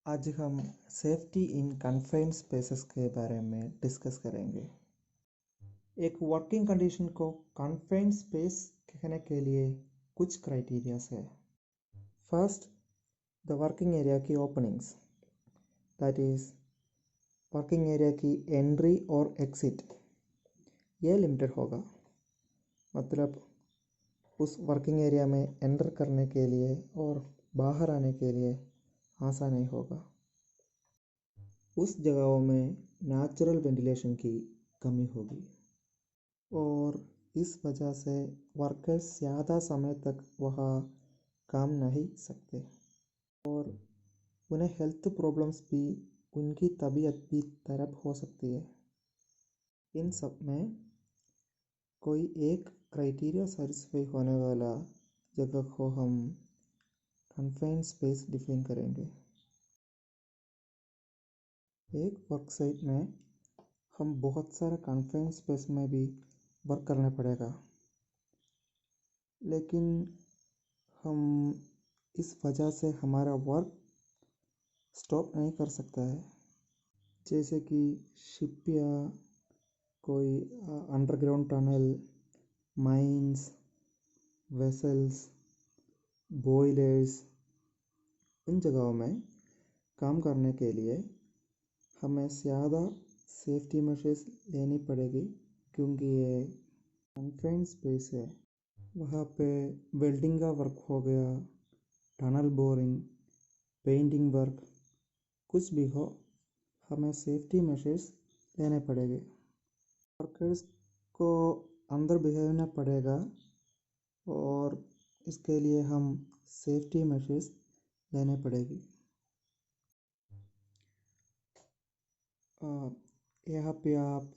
आज हम safety in confined spaces के बारे में डिस्कस करेंगे। एक वर्किंग कंडीशन को कन्फाइंड स्पेस कहने के लिए कुछ क्राइटेरियाज है। फर्स्ट, द वर्किंग एरिया की openings, that is working area की एंट्री और एग्जिट, ये लिमिटेड होगा। मतलब उस वर्किंग एरिया में एंटर करने के लिए और बाहर आने के लिए आसान नहीं होगा। उस जगहों में नेचुरल वेंटिलेशन की कमी होगी और इस वजह से वर्कर्स ज़्यादा समय तक वहाँ काम नहीं सकते और उन्हें हेल्थ प्रॉब्लम्स भी, उनकी तबीयत भी खराब हो सकती है। इन सब में कोई एक क्राइटेरिया सेटिस्फाई होने वाला जगह को हम कन्फाइंड स्पेस डिफाइन करेंगे। एक वर्क साइट में हम बहुत सारे कन्फाइंड स्पेस में भी वर्क करना पड़ेगा, लेकिन हम इस वजह से हमारा वर्क स्टॉप नहीं कर सकता है। जैसे कि शिप या कोई underground tunnel, mines, vessels, boilers, इन जगहों में काम करने के लिए हमें ज़्यादा सेफ्टी मेजर्स लेनी पड़ेगी, क्योंकि ये कन्फाइंड स्पेस है। वहाँ पे वेल्डिंग का वर्क हो गया, टनल बोरिंग, पेंटिंग वर्क, कुछ भी हो, हमें सेफ्टी मेजर्स लेने पड़ेंगे। वर्कर्स को अंदर बिहेवना पड़ेगा और इसके लिए हम सेफ्टी मेजर्स लेने पड़ेगी। यहाँ पे आप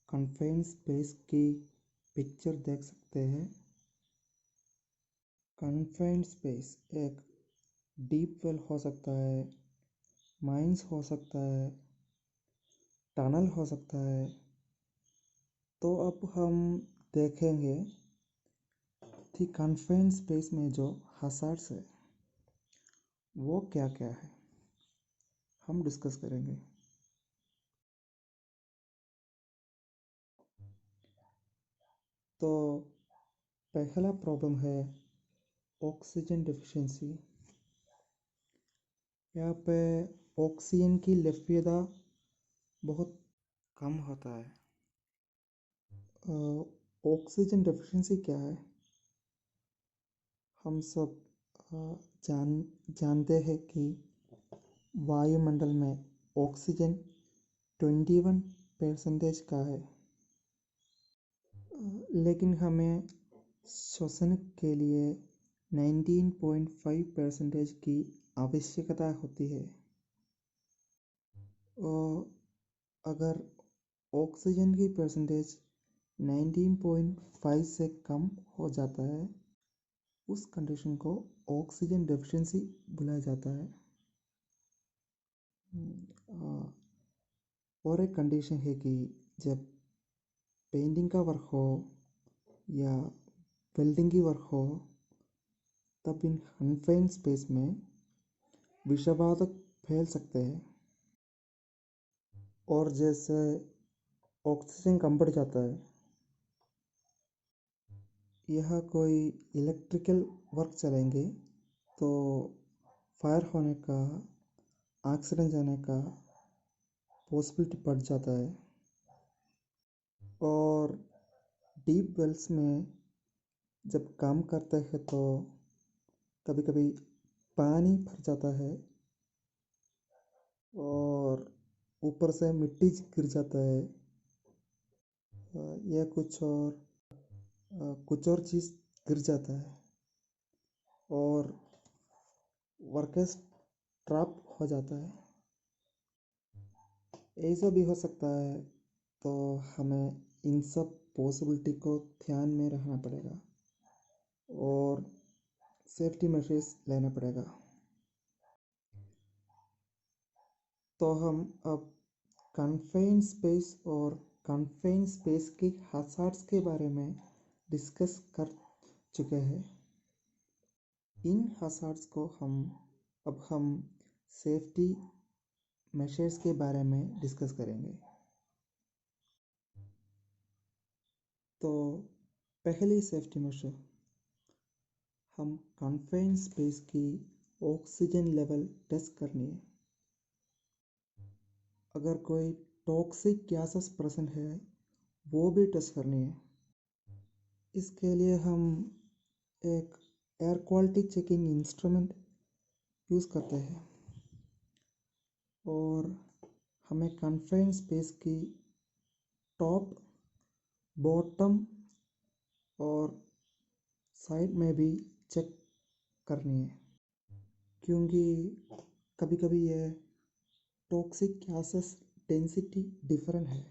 कन्फाइंड स्पेस की पिक्चर देख सकते हैं। कन्फाइंड स्पेस एक डीप वेल हो सकता है, माइंस हो सकता है, टनल हो सकता है। तो अब हम देखेंगे कि कन्फाइंड स्पेस में जो हज़ार्ड्स है वो क्या क्या है, हम डिस्कस करेंगे। तो पहला प्रॉब्लम है ऑक्सीजन डिफिशिएंसी। यहाँ पे ऑक्सीजन की लभ्यता बहुत कम होता है। ऑक्सीजन डिफिशिएंसी क्या है? हम सब जानते हैं कि वायुमंडल में ऑक्सीजन 21% का है, लेकिन हमें श्वसन के लिए 19.5% की आवश्यकता होती है। और अगर ऑक्सीजन की परसेंटेज 19.5 से कम हो जाता है, उस कंडीशन को ऑक्सीजन डेफिशिएंसी बुलाया जाता है। और एक कंडीशन है कि जब पेंटिंग का वर्क हो या वेल्डिंग की वर्क हो, तब इन कन्फाइंड स्पेस में विषवातक फैल सकते हैं। और जैसे ऑक्सीजन कम बढ़ जाता है, यह कोई इलेक्ट्रिकल वर्क चलेंगे तो फायर होने का, एक्सीडेंट जाने का पॉसिबिलिटी बढ़ जाता है। और डीप वेल्स में जब काम करते हैं तो कभी कभी पानी भर जाता है और ऊपर से मिट्टी गिर जाता है या कुछ और चीज़ गिर जाता है और वर्कर्स ट्रैप हो जाता है। ऐसा भी हो सकता है, तो हमें इन सब पॉसिबिलिटी को ध्यान में रखना पड़ेगा और सेफ्टी मेजर्स लेना पड़ेगा। तो हम अब कन्फाइंड स्पेस और कन्फाइंड स्पेस की हज़ार्ड्स के बारे में डिस्कस कर चुके हैं। इन हज़ार्ड्स को हम सेफ्टी मेजर्स के बारे में डिस्कस करेंगे। तो पहली सेफ्टी मेजर, हम कन्फाइंड स्पेस की ऑक्सीजन लेवल टेस्ट करनी है। अगर कोई टॉक्सिक गैसेस प्रेजेंट है वो भी टेस्ट करनी है। इसके लिए हम एक air quality checking instrument use करते हैं और हमें कन्फाइंड स्पेस की टॉप, बॉटम और साइड में भी चेक करनी है, क्योंकि कभी कभी ये टॉक्सिक गैसेस डेंसिटी डिफरेंट है।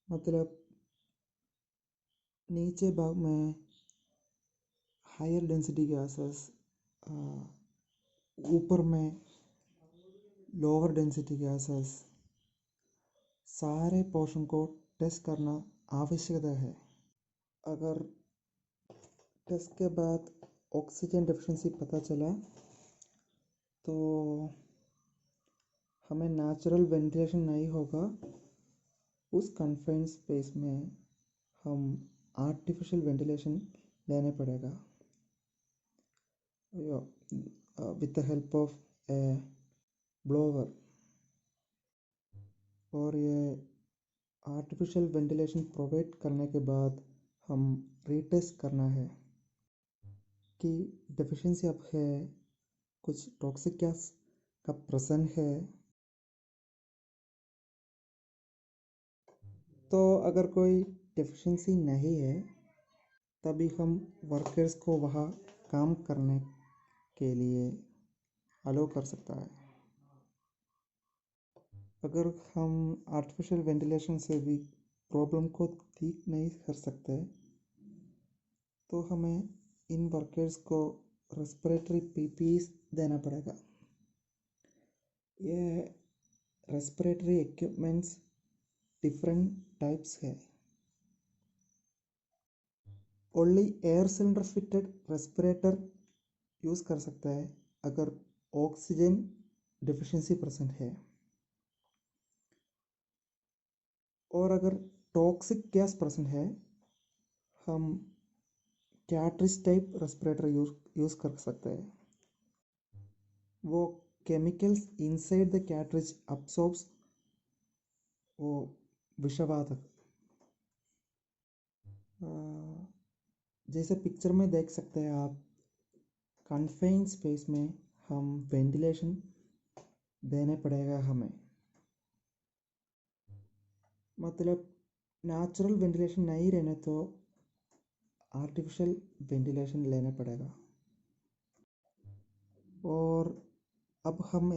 मतलब नीचे भाग में हायर डेंसिटी गैसेस, ऊपर में लोअर डेंसिटी गैसेस, सारे पोर्शन को टेस्ट करना आवश्यकता है। अगर टेस्ट के बाद ऑक्सीजन डेफिशिएंसी पता चला तो हमें नेचुरल वेंटिलेशन नहीं होगा। उस कन्फाइंड स्पेस में हम आर्टिफिशियल वेंटिलेशन लेने पड़ेगा with the help of A blower. और ये आर्टिफिशियल वेंटिलेशन प्रोवाइड करने के बाद हम रीटेस्ट करना है कि डेफिशिएंसी अब है, कुछ टॉक्सिक गैस का प्रेजेंट है। तो अगर कोई डेफिशिएंसी नहीं है तभी हम वर्कर्स को वहाँ काम करने के लिए अलो कर सकता है। अगर हम आर्टिफिशियल वेंटिलेशन से भी प्रॉब्लम को ठीक नहीं कर सकते तो हमें इन वर्कर्स को रेस्पिरेटरी पीपीईज देना पड़ेगा। ये रेस्पिरेटरी इक्विपमेंट्स डिफरेंट टाइप्स है। Only air cylinder fitted respirator use कर सकता है अगर ऑक्सीजन डिफिशिएंसी प्रेजेंट है। और अगर टॉक्सिक गैस प्रेजेंट है हम कैट्रिज टाइप रेस्पिरेटर यूज़ कर सकते हैं। वो केमिकल्स इनसाइड द कैट्रिज अब्सॉर्ब्स वो विषवातक। जैसे पिक्चर में देख सकते हैं आप, कन्फाइंड स्पेस में हम वेंटिलेशन देने पड़ेगा हमें। मतलब नेचुरल वेंटिलेशन नहीं रहने तो आर्टिफिशियल वेंटिलेशन लेना पड़ेगा। और अब हम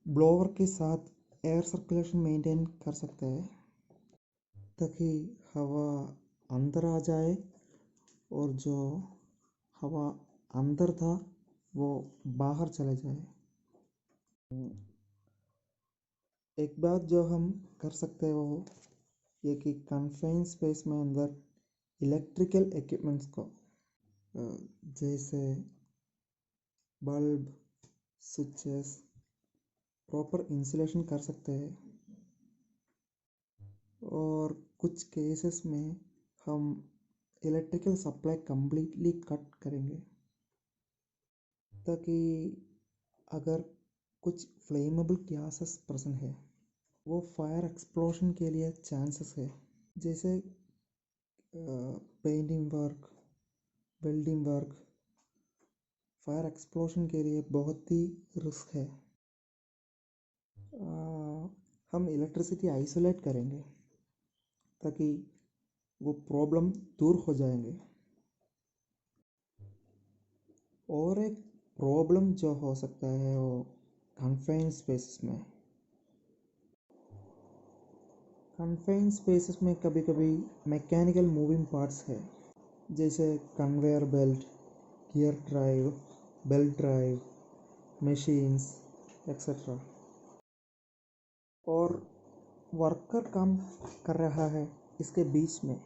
ब्लोअर के साथ एयर सर्कुलेशन मेंटेन कर सकते हैं ताकि हवा अंदर आ जाए और जो हवा अंदर था वो बाहर चले जाए। एक बात जो हम कर सकते हैं वो ये कि कन्फाइंड स्पेस में अंदर इलेक्ट्रिकल इक्विपमेंट्स को जैसे बल्ब, स्विचेस प्रॉपर इंसुलेशन कर सकते हैं। और कुछ केसेस में हम इलेक्ट्रिकल सप्लाई कम्प्लीटली कट करेंगे ताकि अगर कुछ फ्लेमेबल गैसेस प्रेजेंट है वो फायर एक्सप्लोजन के लिए चांसेस है। जैसे painting work, welding work, fire explosion के लिए बहुत ही रिस्क है। हम इलेक्ट्रिसिटी आइसोलेट करेंगे ताकि वो प्रॉब्लम दूर हो जाएंगे। और एक प्रॉब्लम जो हो सकता है वो कन्फाइंड स्पेसेस में, कन्फाइंड स्पेसेस में कभी कभी मैकेनिकल मूविंग पार्ट्स है जैसे conveyor belt, gear drive, belt drive, machines etcetera. और वर्कर काम कर रहा है इसके बीच में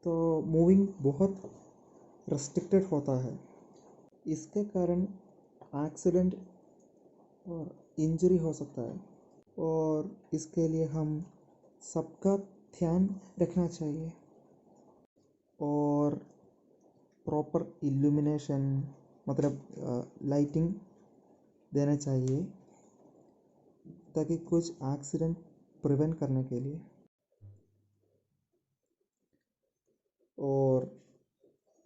तो मूविंग बहुत रेस्ट्रिक्टेड होता है। इसके कारण एक्सीडेंट और इंजरी हो सकता है, और इसके लिए हम सबका ध्यान रखना चाहिए। और प्रॉपर इल्यूमिनेशन मतलब लाइटिंग देना चाहिए ताकि कुछ एक्सीडेंट प्रिवेंट करने के लिए। और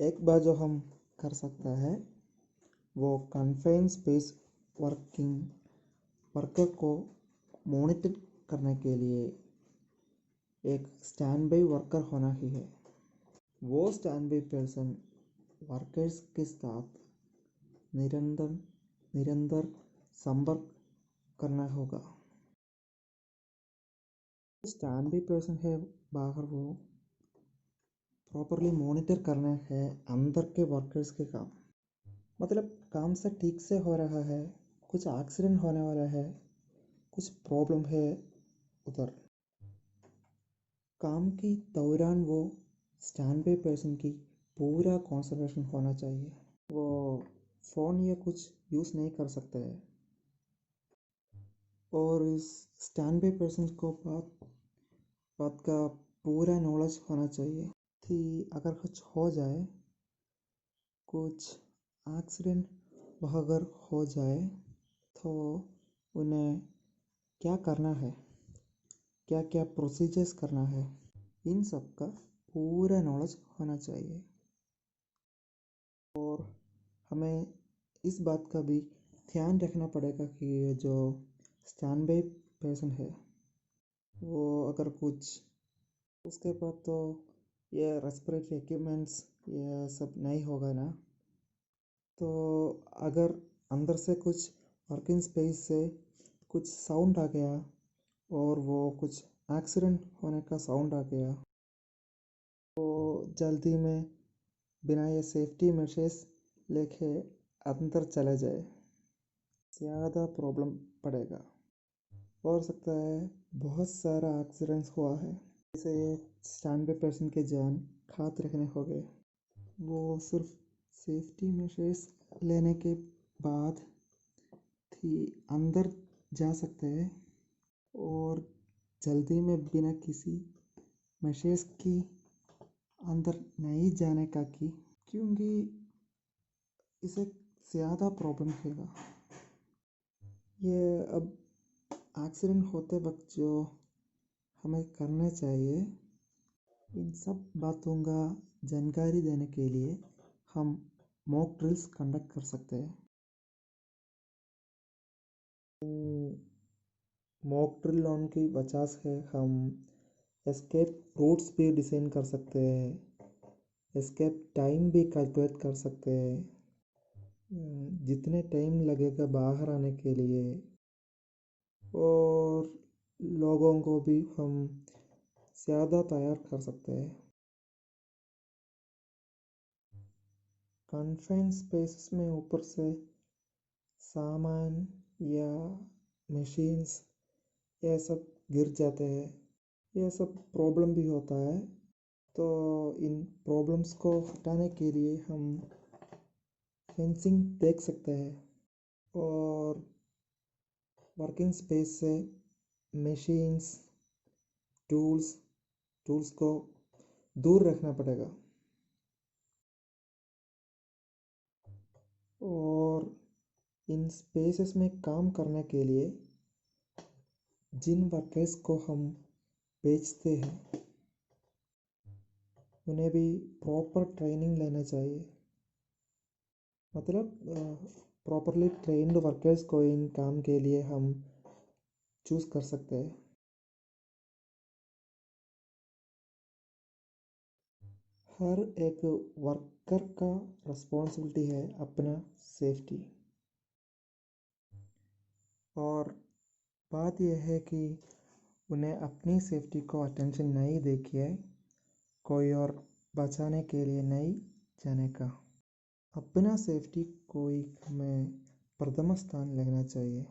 एक बात जो हम कर सकता है वो कन्फाइंड स्पेस वर्कर को मॉनिटर करने के लिए एक स्टैंड बाई वर्कर होना ही है। वो स्टैंड बाई पर्सन वर्कर्स के साथ निरंतर संपर्क करना होगा। स्टैंड बाई पर्सन है बाहर, वो प्रॉपरली मॉनिटर करना है अंदर के वर्कर्स के काम, मतलब काम से ठीक से हो रहा है, कुछ एक्सीडेंट होने वाला है, कुछ प्रॉब्लम है उधर। काम के दौरान वो स्टैंड बाई पर्सन की पूरा कंसंट्रेशन होना चाहिए। वो फ़ोन या कुछ यूज़ नहीं कर सकते हैं। और इस स्टैंड बाई पर्सन को बात का पूरा नॉलेज होना चाहिए कि अगर कुछ हो जाए, कुछ एक्सीडेंट अगर हो जाए तो उन्हें क्या करना है, क्या क्या प्रोसीजर्स करना है, इन सब का पूरा नॉलेज होना चाहिए। और हमें इस बात का भी ध्यान रखना पड़ेगा कि ये जो स्टैंड बाई पर्सन है वो अगर कुछ उसके बाद तो ये रेस्पिरेटरी इक्विपमेंट्स ये सब नहीं होगा ना, तो अगर अंदर से कुछ वर्किंग स्पेस से कुछ साउंड आ गया और वो कुछ एक्सीडेंट होने का साउंड आ गया, तो जल्दी में बिना ये सेफ्टी मेजर्स लेके अंदर चले जाए, ज़्यादा प्रॉब्लम पड़ेगा। हो सकता है बहुत सारा एक्सीडेंट्स हुआ है, जैसे स्टैंड बाई पर्सन के जान खात रखने हो गए। वो सिर्फ सेफ्टी मेजर्स लेने के बाद ही अंदर जा सकते हैं, और जल्दी में बिना किसी मेजर्स की अंदर नहीं जाने का की, क्योंकि इसे ज़्यादा प्रॉब्लम होगा। ये अब एक्सीडेंट होते वक्त जो हमें करना चाहिए, इन सब बातों का जानकारी देने के लिए हम मॉक ड्रिल्स कंडक्ट कर सकते हैं। मॉक ड्रिल ऑन की वजह से हम एस्केप रूट्स भी डिज़ाइन कर सकते हैं, एस्केप टाइम भी कैलकुलेट कर सकते हैं, जितने टाइम लगेगा बाहर आने के लिए, और लोगों को भी हम ज़्यादा तैयार कर सकते हैं। कन्फाइंड स्पेसेस में ऊपर से सामान या मशीन्स ये सब गिर जाते हैं, ये सब प्रॉब्लम भी होता है। तो इन प्रॉब्लम्स को हटाने के लिए हम फेंसिंग देख सकते हैं, और वर्किंग स्पेस से मशीन्स टूल्स को दूर रखना पड़ेगा। और इन स्पेसेस में काम करने के लिए जिन वर्कर्स को हम बेचते हैं उन्हें भी प्रॉपर ट्रेनिंग लेना चाहिए, मतलब प्रॉपरली ट्रेंड वर्कर्स को इन काम के लिए हम चूज़ कर सकते हैं। हर एक वर्कर का रिस्पॉन्सिबिलिटी है अपना सेफ्टी। और बात यह है कि उन्हें अपनी सेफ्टी को अटेंशन नहीं देखिए, कोई और बचाने के लिए नहीं जाने का। अपना सेफ्टी कोई हमें प्रथम स्थान लेना चाहिए।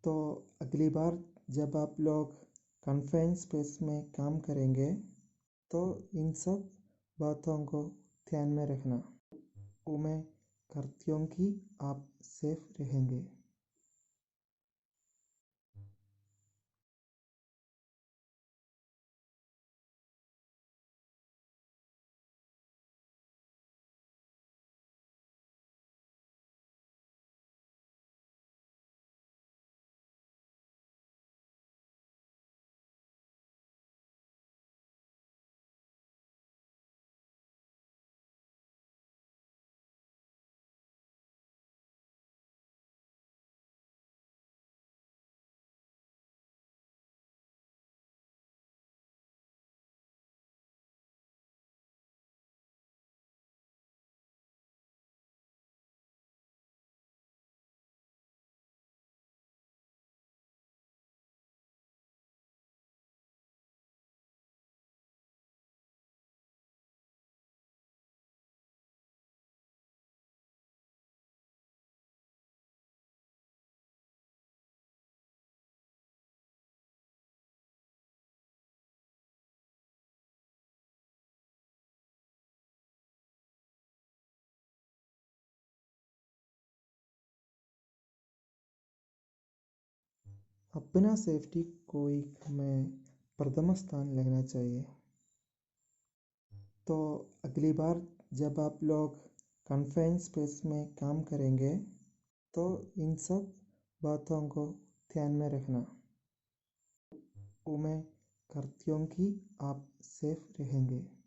तो अगली बार जब आप लोग कन्फाइंड स्पेस में काम करेंगे तो इन सब बातों को ध्यान में रखना। उम्मीद करती हूँ कि आप सेफ रहेंगे। अपना सेफ्टी कोई में प्रथम स्थान लेना चाहिए। तो अगली बार जब आप लोग कन्फाइंड स्पेस में काम करेंगे तो इन सब बातों को ध्यान में रखना। उम्मीद करती हूँ कि आप सेफ रहेंगे।